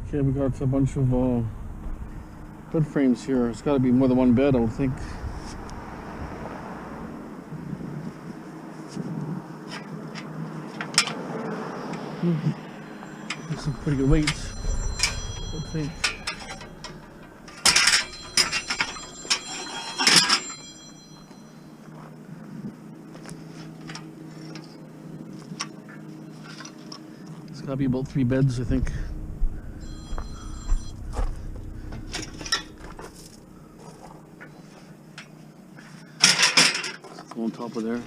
Okay, we got a bunch of bed frames here. It's got to be more than one bed, I would think. There's some pretty good weights, I think. It's got to be about 3 beds, I think. On top of there.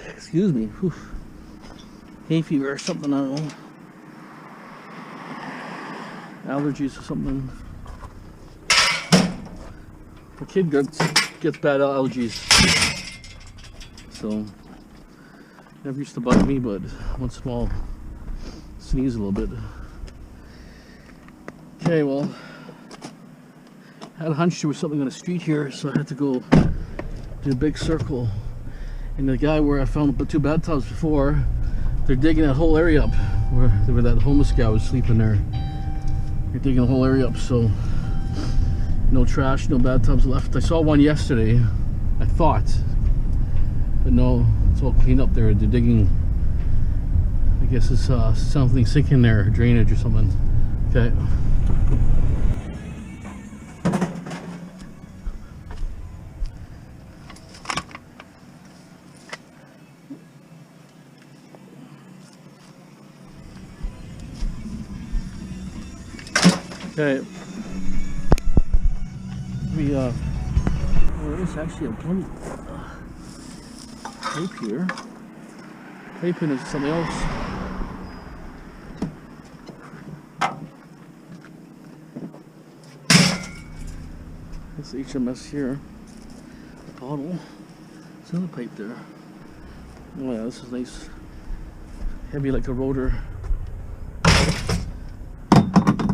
Excuse me. Whew. Hay fever or something, I don't know. Allergies or something. The kid gets bad allergies. So, never used to bug me, but once in a while, sneeze a little bit. Okay, well, I had a hunch there was something on the street here, so I had to go do a big circle. And the guy where I found the 2 bathtubs before, they're digging that whole area up where that homeless guy was sleeping there. They're digging the whole area up, so no trash, no bathtubs left. I saw one yesterday, I thought, but no, it's all cleaned up there. They're digging, I guess it's something sinking there, drainage or something. Okay. Okay. There is actually a plenty tape here. Taping is something else. That's HMS here. A bottle. There's another pipe there. Oh yeah, this is nice. Heavy like a rotor.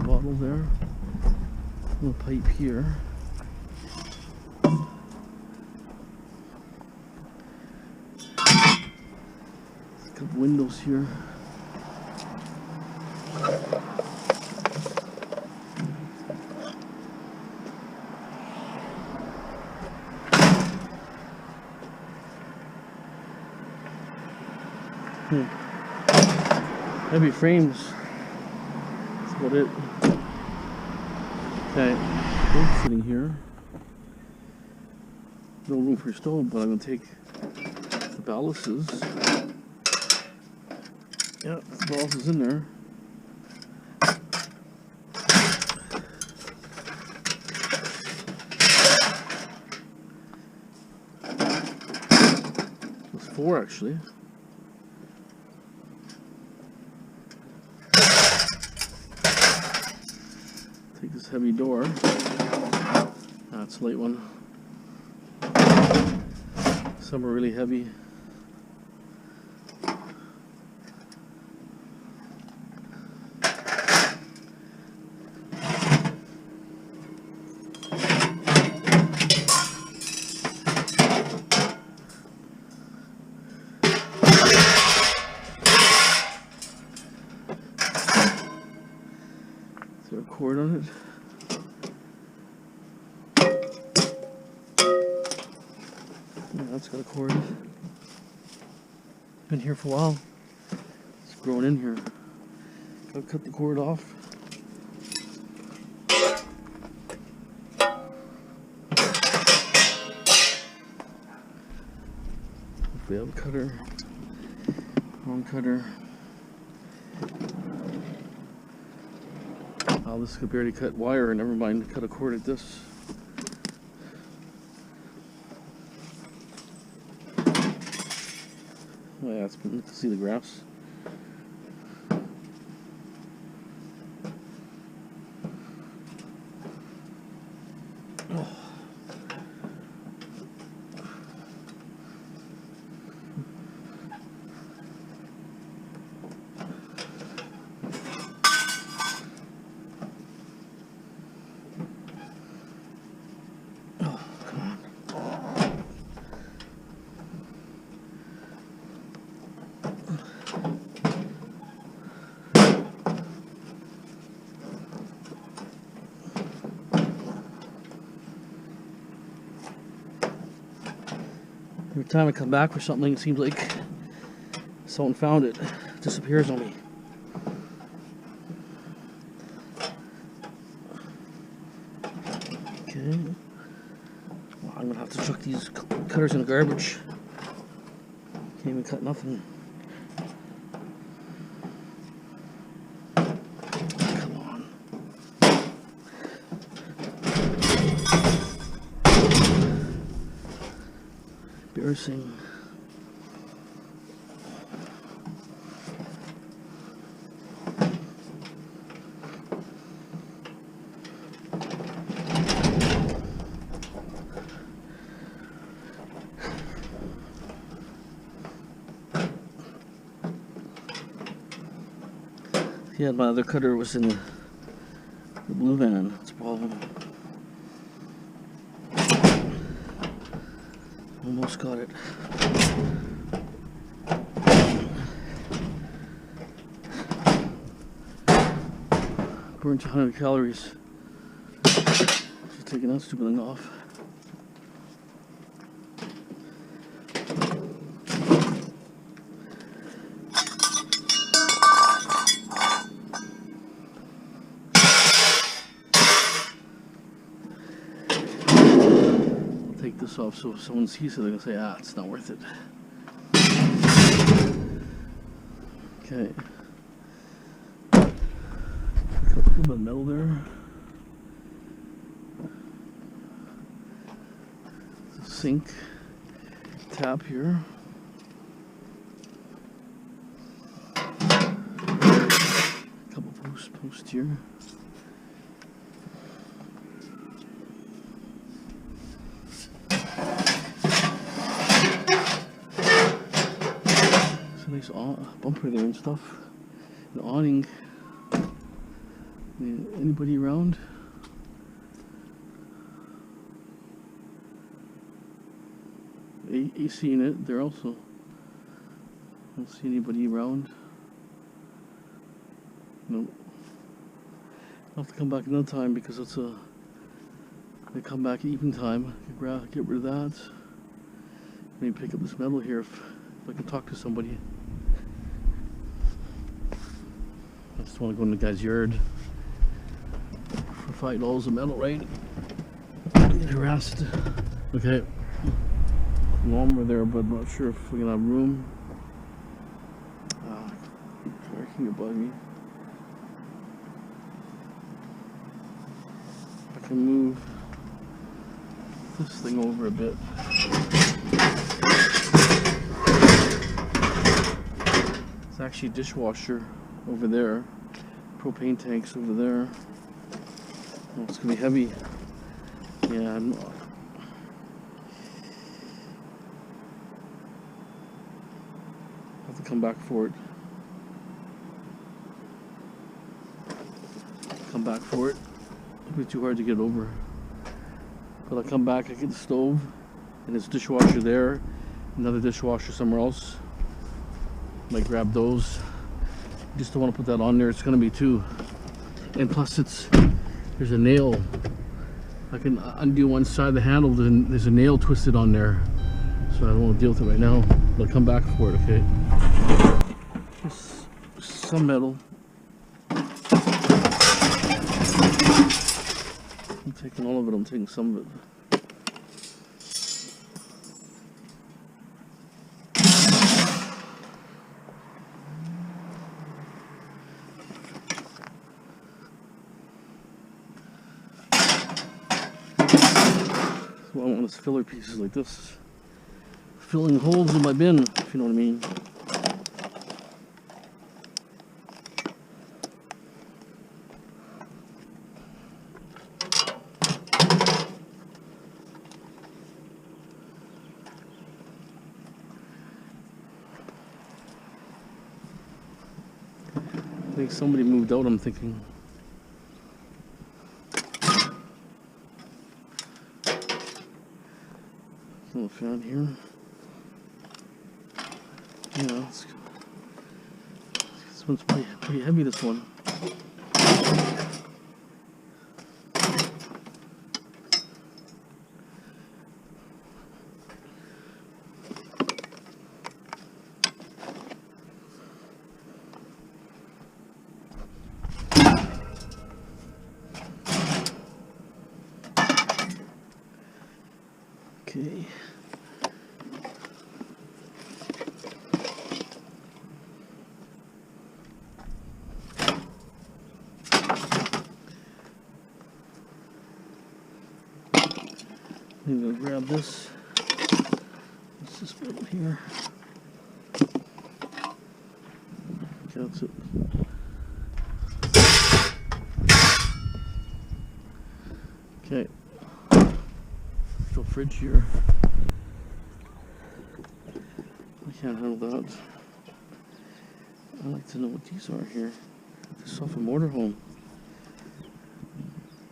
Bottle there. Little pipe here. A couple windows here. Heavy frames. That's about it. Okay, stove sitting here. No room for a stove, but I'm gonna take the ballasts. Yeah, the ballast is in there. There's 4 actually. Take this heavy door. That's a light one. Some are really heavy. Is there a cord on it? Yeah, that's got a cord. Been here for a while. It's growing in here. Gotta cut the cord off. If we have a cutter, wrong cutter. Oh, this could barely cut wire. Never mind, cut a cord at this. Oh yeah, it's good to see the graphs. Oh. Every time I come back for something, it seems like someone found it. It disappears on me. Okay. Well, I'm gonna have to chuck these cutters in the garbage. Can't even cut nothing. Come on. Embarrassing. Yeah, my other cutter was in the blue van. That's a problem. Almost got it. Burned 200 calories. Just taking that stupid thing off. Take this off so if someone sees it, they're gonna say, ah, it's not worth it. Okay. A little bit of metal there. There's a sink tap here. A couple posts here. Nice bumper there and stuff. An awning. Anybody around? AC unit there also. Don't see anybody around. No. I'll have to come back another time because it's a. They come back at evening time. Get rid of that. Maybe pick up this metal here if I can talk to somebody. I just want to go in the guy's yard for $5 of metal, right? Get harassed. Okay. Lawnmower there, but I'm not sure if we're gonna have room. Working above me. I can move this thing over a bit. It's actually a dishwasher over there. Propane tanks over there. Oh, it's gonna be heavy. Yeah, I'm not. I have to come back for it. Come back for it. It'll be too hard to get over. But I'll come back, I get the stove, and there's a dishwasher there, another dishwasher somewhere else. Might grab those. Just don't want to put that on there. It's gonna be too. And plus, there's a nail. I can undo one side of the handle. Then there's a nail twisted on there, so I don't want to deal with it right now. But I'll come back for it. Okay. Just some metal. I'm taking all of it. I'm taking some of it. So I want filler pieces like this, filling holes in my bin, if you know what I mean. I think somebody moved out, I'm thinking. Little fan here. Yeah, this one's pretty heavy, this one. Okay. I'm gonna grab this. What's this bit here? Okay, that's it. Okay. Still fridge here. I can't handle that. I'd like to know what these are here. This is off a motorhome.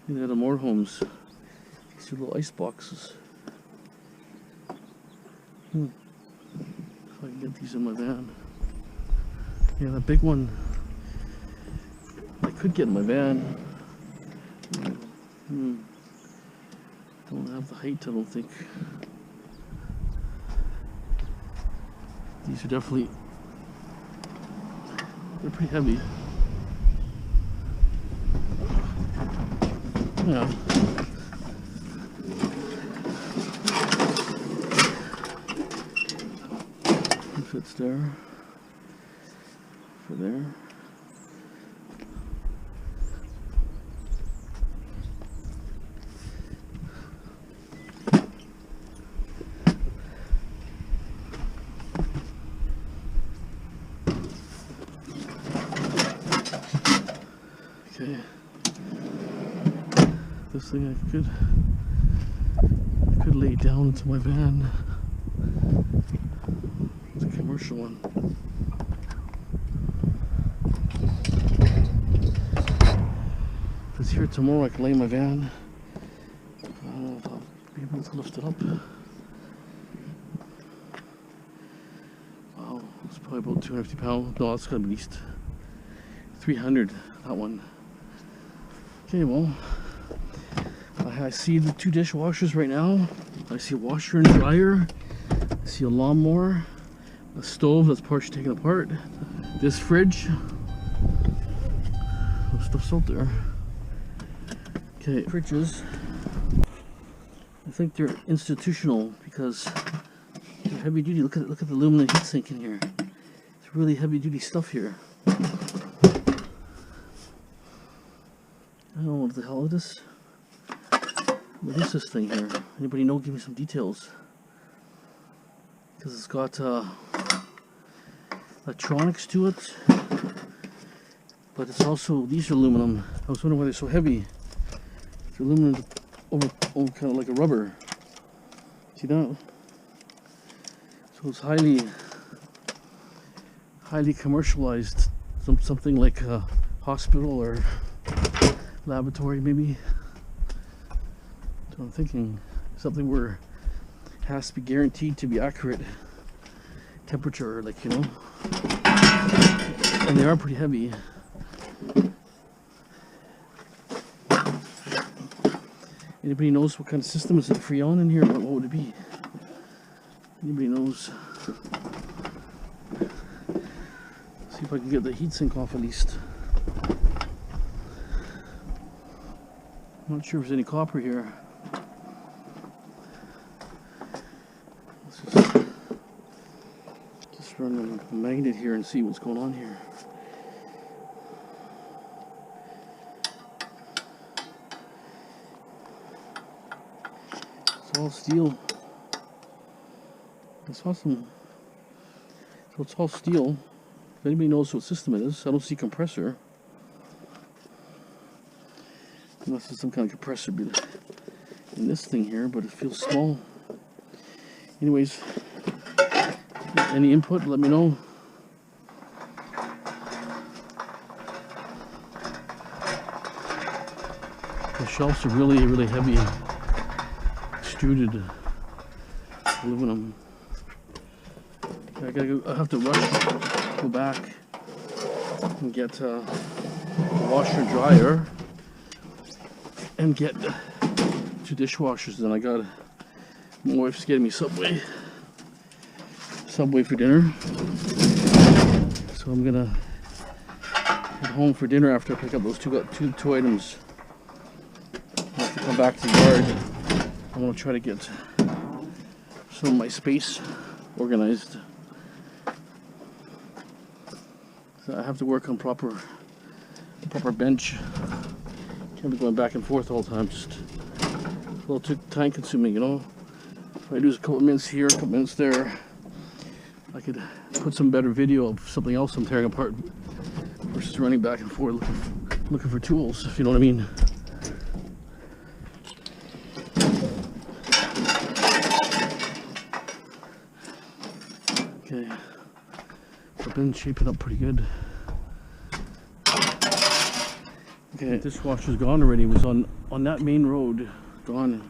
These are the motorhomes. These are little ice boxes. If I can get these in my van. Yeah, that big one I could get in my van. Don't have the height, I don't think. These are definitely, they're pretty heavy. Yeah. It fits there. For there. Okay. This thing I could lay down into my van. It's a commercial one. If it's here tomorrow, I can lay in my van. I don't know if I'll be able to lift it up. Wow, it's probably about 250 pounds. No, it's gonna be at least 300, that one. Okay, well, I see the 2 dishwashers right now. I see a washer and dryer. I see a lawnmower, a stove that's partially taken apart. This fridge. There's stuff's out there. Okay, fridges. I think they're institutional because they're heavy duty. Look at the aluminum heatsink in here. It's really heavy duty stuff here. I don't know what the hell it is. What is this thing here? Anybody know? Give me some details. Because it's got electronics to it. But it's also, these are aluminum. I was wondering why they're so heavy. It's aluminum over kind of like a rubber. See that? So it's highly commercialized. Something like a hospital or laboratory maybe. So I'm thinking something where it has to be guaranteed to be accurate temperature, like, you know. And they are pretty heavy. Anybody knows what kind of system is it? Freon in here? What would it be? Anybody knows? See if I can get the heatsink off at least. I'm not sure if there's any copper here. Let's just run a magnet here and see what's going on here. It's all steel. It's awesome. So it's all steel. If anybody knows what system it is, I don't see compressor. Unless there's some kind of compressor in this thing here, but it feels small. Anyways, any input, let me know. The shelves are really, really heavy. Extruded aluminum. I have to rush, go back and get a washer and dryer and get 2 dishwashers. Then I got, my wife's getting me Subway for dinner. So I'm gonna head home for dinner after I pick up those two items. I have to come back to the yard. I want to try to get some of my space organized. So I have to work on proper bench. Can't be going back and forth all the time. Just a little too time consuming, you know. If I lose a couple minutes here, a couple minutes there, I could put some better video of something else I'm tearing apart versus running back and forth looking for tools, if you know what I mean. Okay, I've been shaping up pretty good. Okay, dishwasher's gone already. It was on that main road, gone.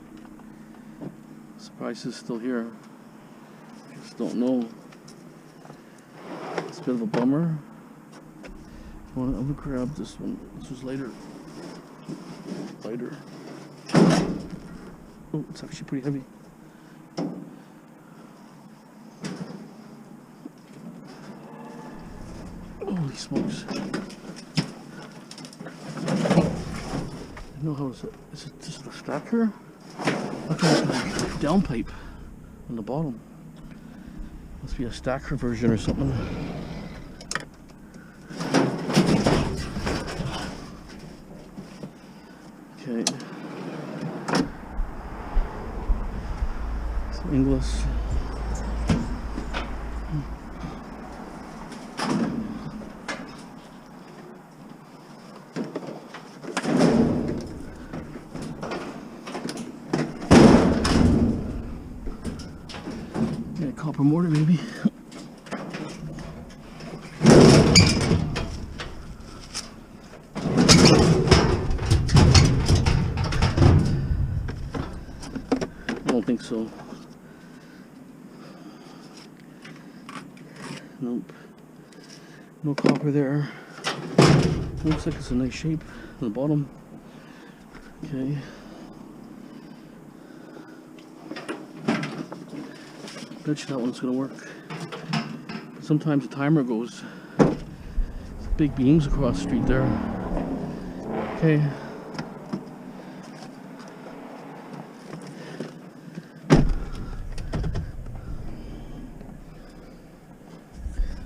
Surprised it's still here. Just don't know. It's a bit of a bummer. I'm gonna grab this one. This was lighter. Oh, it's actually pretty heavy. Holy smokes. I don't know how is it just a stacker? Look at this down pipe on the bottom. Must be a stacker version or something. Okay. Some Inglis. Copper mortar maybe. I don't think so. Nope. No copper there. Looks like it's a nice shape on the bottom. Okay. Bet you that one's gonna work. But sometimes the timer goes. Big beams across the street there. Okay.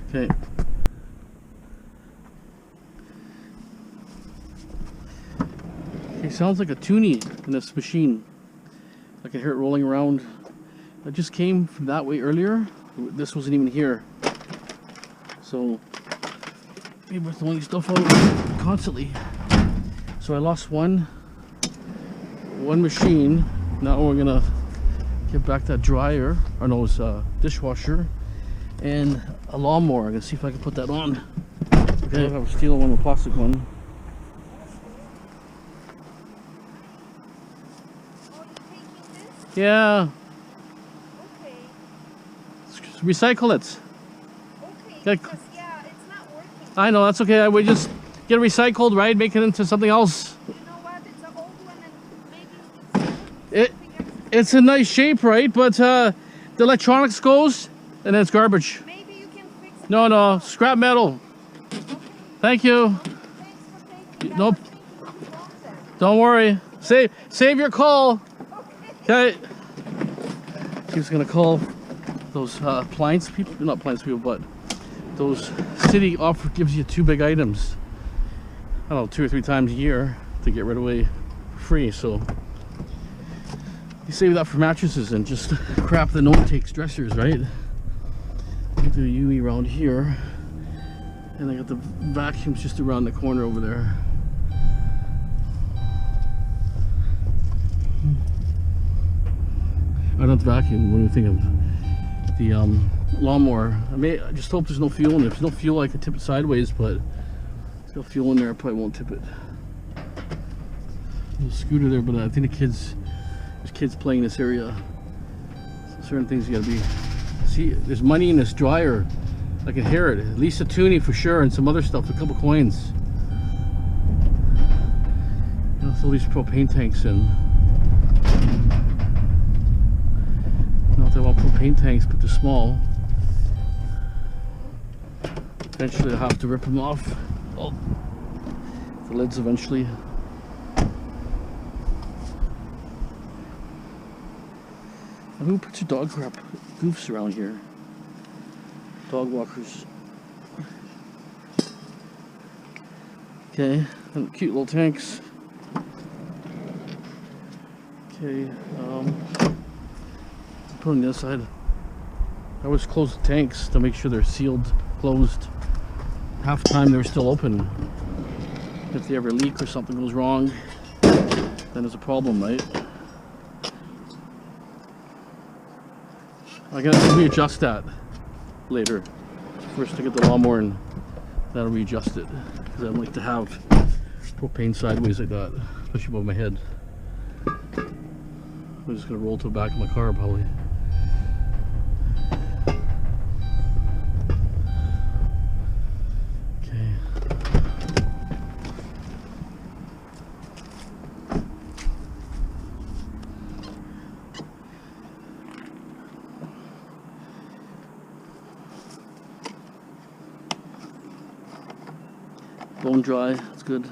Okay. Okay, sounds like a tuning in this machine. I can hear it rolling around. I just came from that way earlier. This wasn't even here. So maybe we're throwing stuff out constantly. So I lost one machine. Now we're gonna get back that dryer, or no, it's a dishwasher, and a lawnmower. I'm gonna see if I can put that on. Okay, I have a steel one, a plastic one. Yeah. Recycle it. Okay, because yeah, it's not working. I know, that's okay. We just get it recycled, right? Make it into something else. You know what? It's an old one and maybe it's a nice shape, right? But the electronics goes and then it's garbage. maybe you can fix it. No, scrap metal. Okay. Thank you. Thanks for taking Nope. that. Don't worry. Save your call. Okay. She's gonna call those appliance people, not appliance people, but those city offer gives you 2 big items. I don't know, 2 or 3 times a year to get rid away for free. So you save that for mattresses and just crap that no one takes, dressers, right? I do a UE around here, and I got the vacuums just around the corner over there. I don't vacuum. What do you think of the lawnmower? I just hope there's no fuel in it. If there's no fuel, I could tip it sideways, but there's no fuel in there, I probably won't tip it. There's a scooter there, but I think there's kids playing in this area. So certain things you gotta be. See, there's money in this dryer. I can hear it. At least a tuning for sure, and some other stuff, a couple coins. You know, throw these propane tanks in. Not that I want propane tanks, but they're small. Eventually I'll have to rip them off. Oh, the lids eventually. And who puts your dog crap goofs around here? Dog walkers. Okay, and cute little tanks. Okay, put on the other side. I always close the tanks to make sure they're sealed, closed. Half the time they're still open. If they ever leak or something goes wrong, then it's a problem, right? I gotta readjust that later. First, to get the lawnmower and that'll readjust it. Because I don't like to have propane sideways like that, especially above my head. I'm just gonna roll to the back of my car probably. Okay. Bone dry, that's good.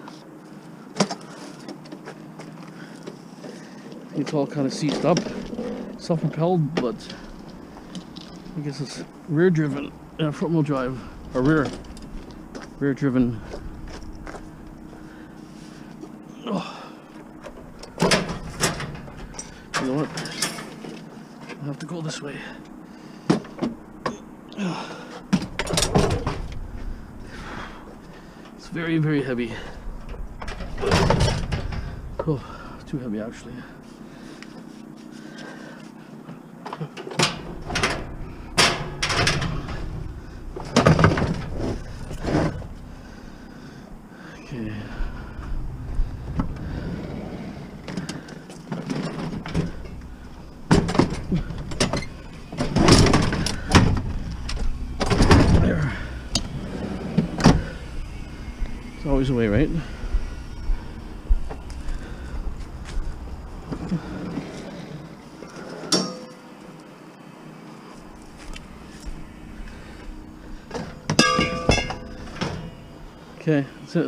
It's all kind of seized up, self-propelled, but I guess it's rear-driven, front-wheel drive, or rear-driven. Oh. You know what? I'll have to go this way. It's very, very heavy. Oh, too heavy actually. Okay. There. It's always a way, right? Okay, that's it.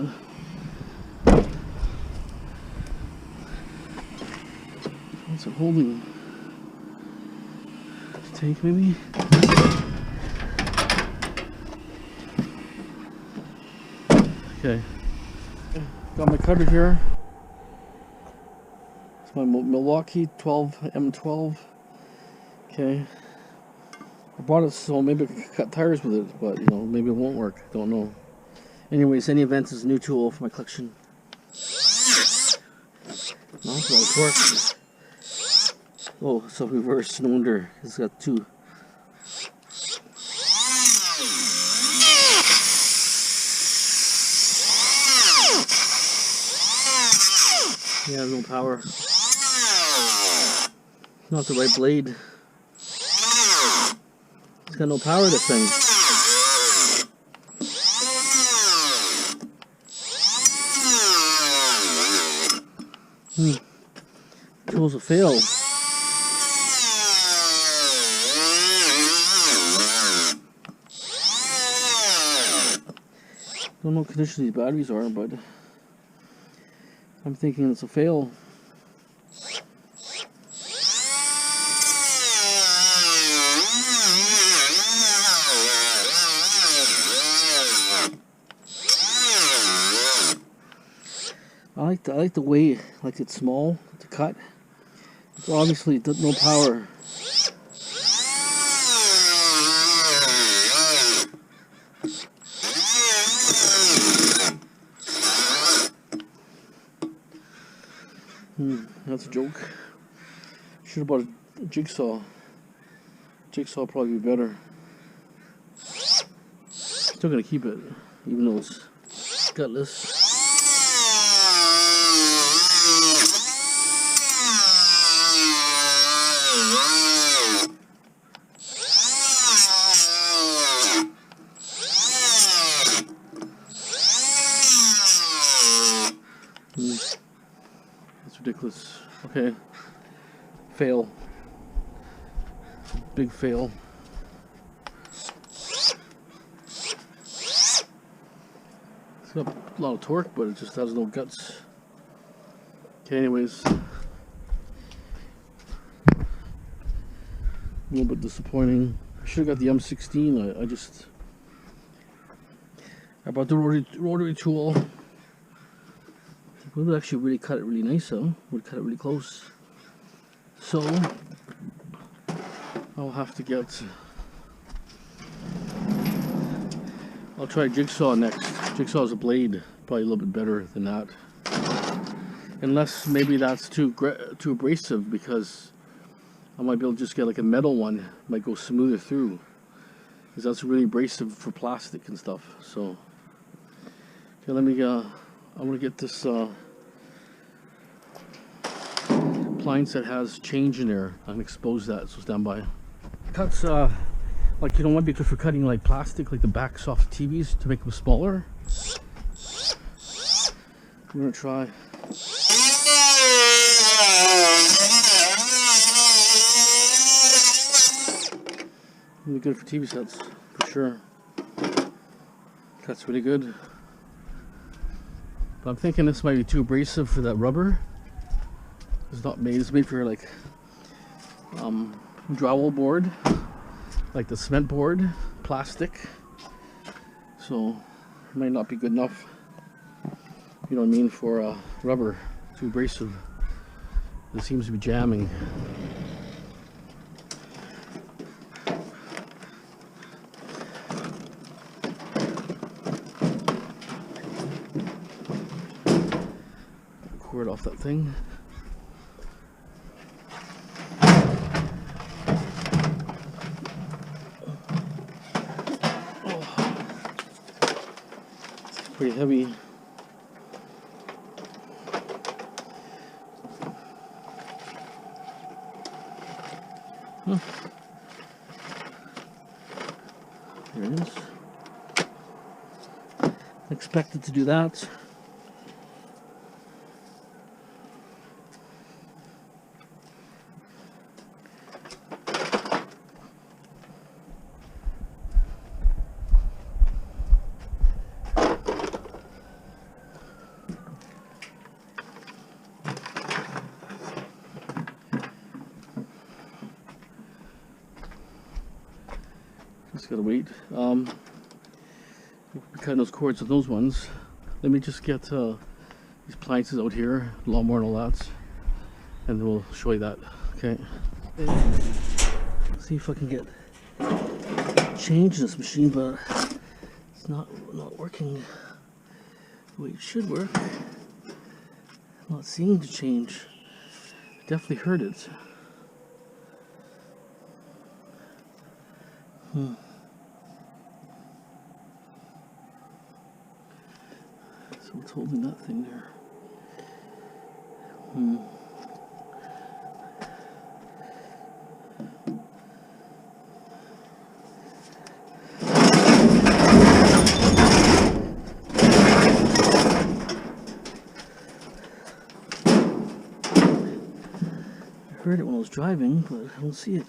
What's it holding? Tank maybe? Okay. Got my cutter here. It's my Milwaukee 12 M12. Okay. I bought it so maybe I could cut tires with it, but you know, maybe it won't work. Don't know. Anyways, any event is a new tool for my collection. That's a lot of torque. Oh, it's a reverse, no wonder. It's got two. Yeah, no power. Not the right blade. It's got no power, this thing. Tools will fail. Don't know what condition these batteries are, but I'm thinking it's a fail. I like the way, like it's small to cut. It's obviously no power. That's a joke. Should have bought a jigsaw. Jigsaw would probably be better. Still gonna keep it, even though it's gutless. That's ridiculous. Okay. Fail. Big fail. It's got a lot of torque, but it just has no guts. Okay, anyways. little bit disappointing. I should have got the M16. I bought the rotary tool. It would actually really cut it really nice, though. Would cut it really close. So I'll have to get. I'll try Jigsaw next. Jigsaw's a blade, probably a little bit better than that. Unless maybe that's too abrasive, because I might be able to just get like a metal one. Might go smoother through, because that's really abrasive for plastic and stuff. So okay, let me. I'm gonna get this appliance that has change in there and expose that. So stand by. Cuts like, you know, might be good for cutting like plastic, like the backs off TVs to make them smaller. I'm gonna try. Really good for TV sets, for sure. That's really good. But I'm thinking this might be too abrasive for that rubber. It's not made. It's made for like drywall board, like the cement board, plastic. So it might not be good enough. You know what I mean, for rubber. Too abrasive. It seems to be jamming. Cord off that thing. Oh. It's pretty heavy. There it is. Expected to do that. Just gotta wait. We're cutting those cords with those ones. Let me just get these appliances out here, lawnmower and all that, and then we'll show you that. Okay. See if I can get change this machine, but it's not working the way it should work. I'm not seeing the change. Definitely heard it. So it's holding that thing there. I heard it when I was driving, but I don't see it.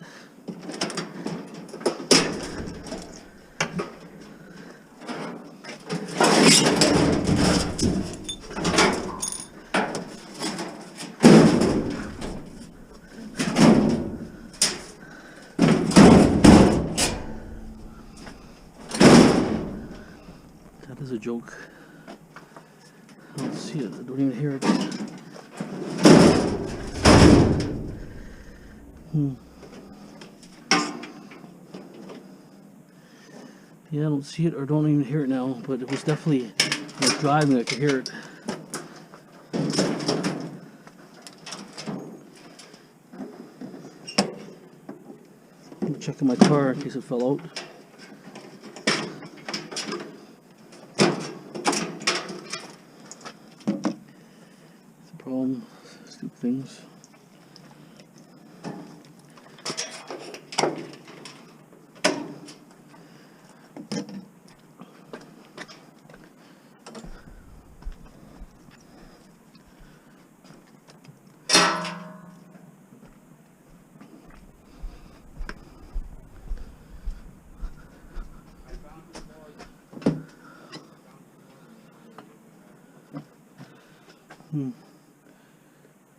That is a joke. I don't see it. I don't even hear it. Yeah, I don't see it or don't even hear it now, but it was definitely, when I was driving, I could hear it. I'm checking my car in case it fell out. That's the problem. Stupid things.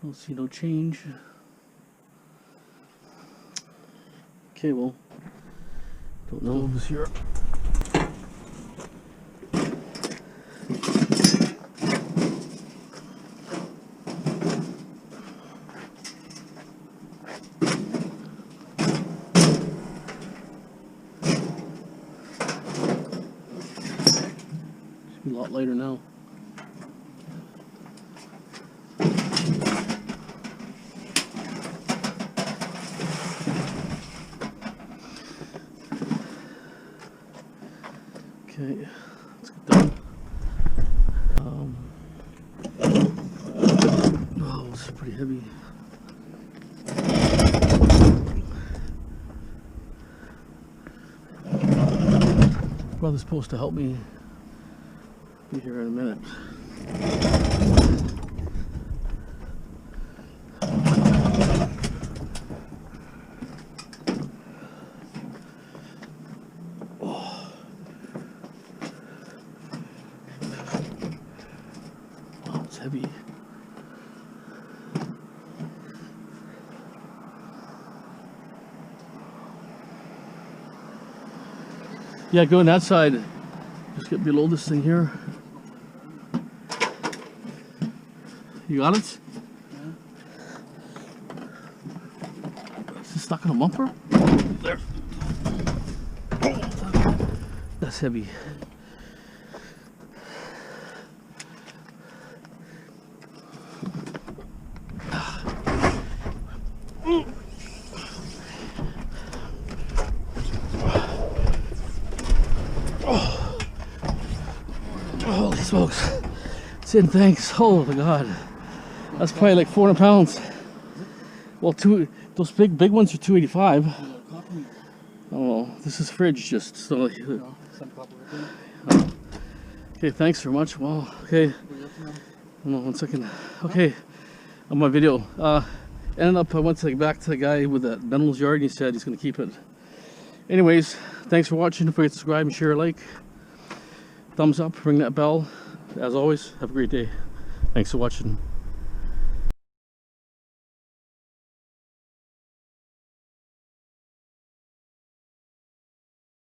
Don't see no change. Okay, well, don't know if it's here. Should be a lot lighter now. Okay, let's get done. Oh, this is pretty heavy. Brother's supposed to help me. Be here in a minute. It's heavy. Yeah, go on that side. Just get below this thing here. You got it? Yeah. Is it stuck in a bumper? There. That's heavy. Holy smokes. Sid, thanks. Oh my god. That's probably like 400 pounds. Well, those big ones are 285. Oh, this is fridge just so. Okay, thanks very much. Wow. Okay. Hold on 1 second. Okay, on my video. Ended up, I went back to the guy with that Benel's yard, and he said he's gonna keep it. Anyways, thanks for watching. Don't forget to subscribe and share, like, thumbs up, ring that bell. As always, have a great day. Thanks for watching.